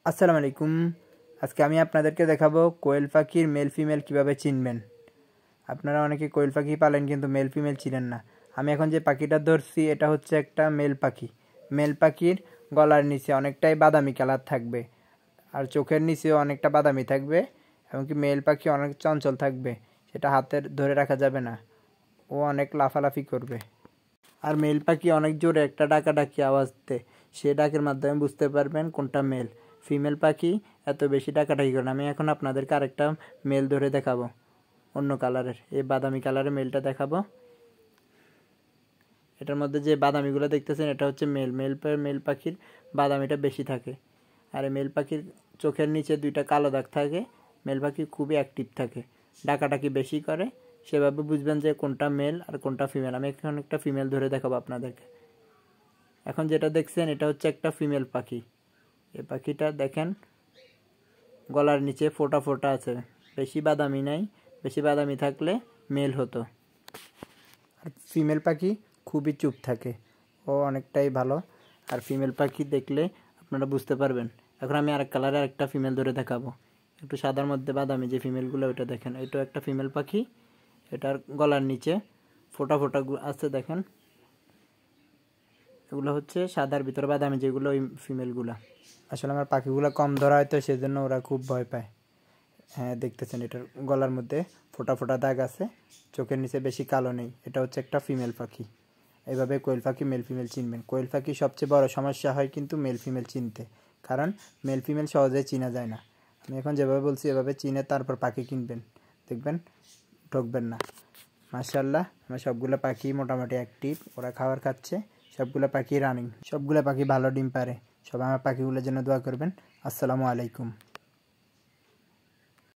আসসালামু আলাইকুম। আজকে আমি আপনাদেরকে দেখাবো কোয়েল পাখির মেল ফিমেল কিভাবে চিনবেন। আপনারা অনেকে কোয়েল পাখি পালেন কিন্তু মেল ফিমেল চিনেন না। আমি এখন যে পাখিটা ধরছি এটা হচ্ছে একটা মেল পাখি। মেল পাখির গলার নিচে অনেকটাই বাদামি কালার থাকবে আর চোখের নিচেও অনেকটা বাদামি থাকবে, এমনকি মেল পাখি অনেক চঞ্চল থাকবে, সেটা হাতে ধরে রাখা যাবে না, ও অনেক লাফালাফি করবে। আর মেল পাখি অনেক জোরে একটা ডাকাডাকি আওয়াজ দেয়, সে ডাকের মাধ্যমে বুঝতে পারবেন কোনটা মেল। ফিমেল পাখি এত বেশি ডাকাডাকি করে না। আমি এখন আপনাদেরকে আরেকটা মেল ধরে দেখাবো, অন্য কালারের, এই বাদামি কালারের মেলটা দেখাবো। এটার মধ্যে যে বাদামিগুলো দেখতেছেন এটা হচ্ছে মেল। মেল পাখির বাদামিটা বেশি থাকে। আর এই মেল পাখির চোখের নিচে দুইটা কালো দাগ থাকে। মেল পাখি খুবই অ্যাক্টিভ থাকে, ডাকাডাকি বেশি করে। সেভাবে বুঝবেন যে কোনটা মেল আর কোনটা ফিমেল। আমি এখন একটা ফিমেল ধরে দেখাবো আপনাদেরকে। এখন যেটা দেখছেন এটা হচ্ছে একটা ফিমেল পাখি। এই পাখিটা দেখেন গলার নিচে ফোঁটা ফোঁটা আছে, বেশি বাদামি নাই। বেশি বাদামি থাকলে মেল হতো। আর ফিমেল পাখি খুবই চুপ থাকে, ও অনেকটাই ভালো। আর ফিমেল পাখি দেখলে আপনারা বুঝতে পারবেন। এখন আমি আরেক কালারের আরেকটা ফিমেল ধরে দেখাবো, একটু সাদার মধ্যে বাদামি যে ফিমেলগুলো, ওইটা দেখেন, এটাও একটা ফিমেল পাখি। এটার গলার নিচে ফোঁটা ফোঁটা আছে দেখেন, এগুলো হচ্ছে সাদার ভিতরে বাদামি যেগুলো, ওই ফিমেলগুলা। আসলে আমার পাখিগুলো কম ধরা হয় তো সেজন্য ওরা খুব ভয় পায়। হ্যাঁ, দেখতেছেন এটার গলার মধ্যে ফোঁটা ফোঁটা দাগ আছে, চোখের নিচে বেশি কালো নেই। এটা হচ্ছে একটা ফিমেল পাখি। এইভাবে কোয়েল পাখি মেল ফিমেল চিনবেন। কোয়েল পাখি সবচেয়ে বড় সমস্যা হয় কিন্তু মেল ফিমেল চিনতে, কারণ মেল ফিমেল সহজেই চিনা যায় না। আমি এখন যেভাবে বলছি এভাবে চিনে তারপর পাখি কিনবেন, দেখবেন ঠকবেন না। মাশাআল্লাহ, আমার সবগুলো পাখি মোটামুটি অ্যাক্টিভ, ওরা খাবার খাচ্ছে। সবগুলো পাখি রানিং, সবগুলো পাখি ভালো ডিম পারে। সবাই আমার পাখিগুলোর জন্য দোয়া করবেন। আসসালামু আলাইকুম।